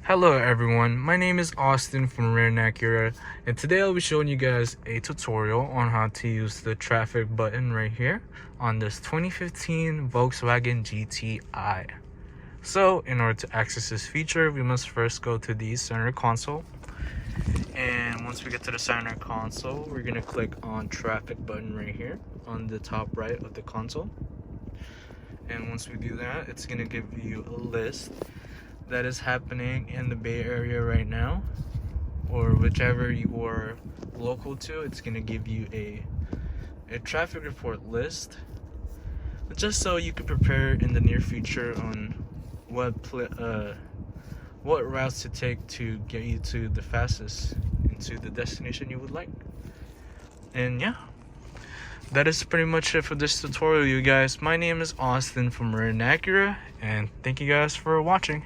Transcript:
Hello everyone, my name is Austin from Rare Acura, and today I'll be showing you guys a tutorial on how to use the traffic button right here on this 2015 Volkswagen GTI. So in order to access this feature, we must first go to the center console, and once we get to the center console, we're going to click on traffic button right here on the top right of the console. And once we do that, it's going to give you a list that is happening in the Bay Area right now, or whichever you are local to. It's going to give you a traffic report list, just so you can prepare in the near future on what routes to take to get you to the fastest into the destination you would like. And yeah, that is pretty much it for this tutorial, you guys. My name is Austin from Rare Acura, and thank you guys for watching.